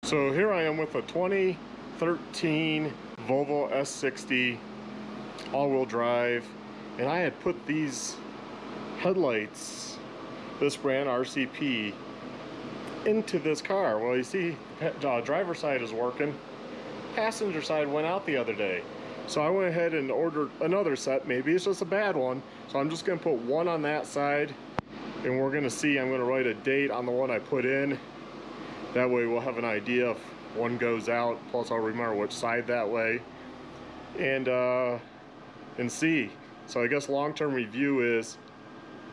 So here I am with a 2013 Volvo S60 all-wheel drive, and I had put these headlights, this brand RCP, into this car. Well, you see, driver side is working, passenger side went out the other day. So I went ahead and ordered another set. Maybe it's just a bad one, so I'm just gonna put one on that side, and we're gonna see. I'm gonna write a date on the one I put in. That way we'll have an idea if one goes out, plus I'll remember which side that way, and see. So I guess long-term review is,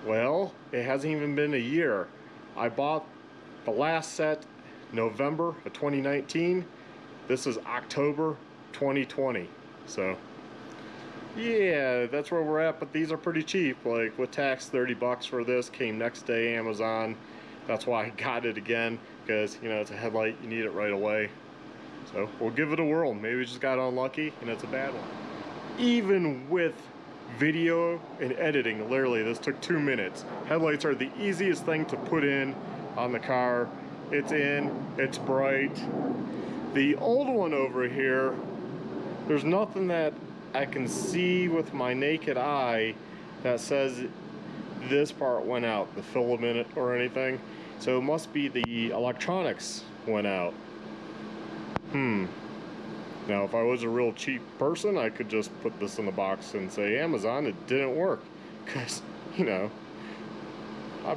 well, it hasn't even been a year. I bought the last set November of 2019. This is October 2020. So yeah, that's where we're at, but these are pretty cheap. Like with tax, 30 bucks for this, came next day Amazon. That's why I got it again, because you know it's a headlight, you need it right away. So we'll give it a whirl. Maybe we just got unlucky and it's a bad one. Even with video and editing, literally this took 2 minutes. Headlights are the easiest thing to put in on the car. It's in, it's bright. The old one over here, there's nothing that I can see with my naked eye that says this part went out, the filament or anything. So it must be the electronics went out. Now if I was a real cheap person, I could just put this in the box and say Amazon, it didn't work. Because, you know.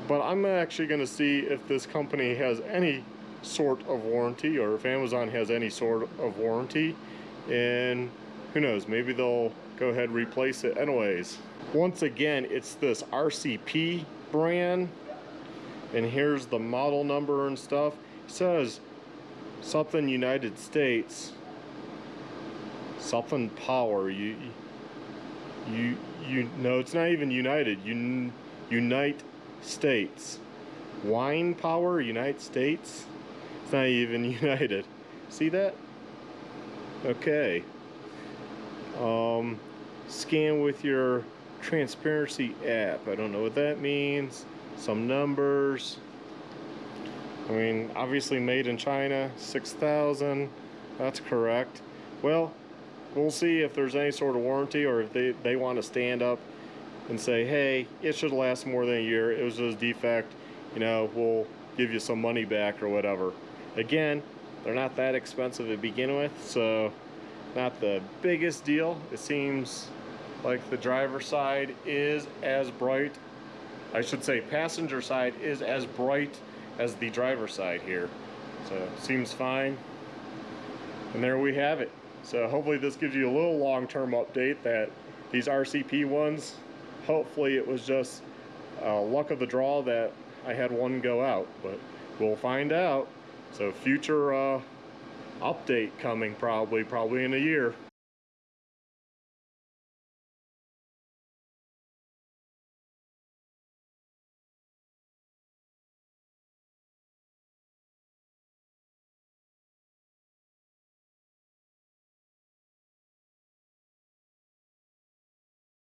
But I'm actually going to see if this company has any sort of warranty, or if Amazon has any sort of warranty. And who knows, maybe they'll go ahead and replace it anyways. Once again, it's this RCP brand, and here's the model number and stuff. It says something United States, something power. You no, it's not even United. Unite States. Wine power, United States. It's not even United. See that? Okay. Scan with your transparency app. I don't know what that means. Some numbers. I mean, obviously made in China, 6,000. That's correct. Well, we'll see if there's any sort of warranty, or if they want to stand up and say, hey, it should last more than a year. It was just a defect. You know, we'll give you some money back or whatever. Again, they're not that expensive to begin with, so not the biggest deal. It seems like the driver side is as bright, I should say passenger side is as bright as the driver side here. So seems fine. And there we have it. So hopefully this gives you a little long-term update that these RCP ones, hopefully it was just luck of the draw that I had one go out, but we'll find out. So future update coming probably in a year.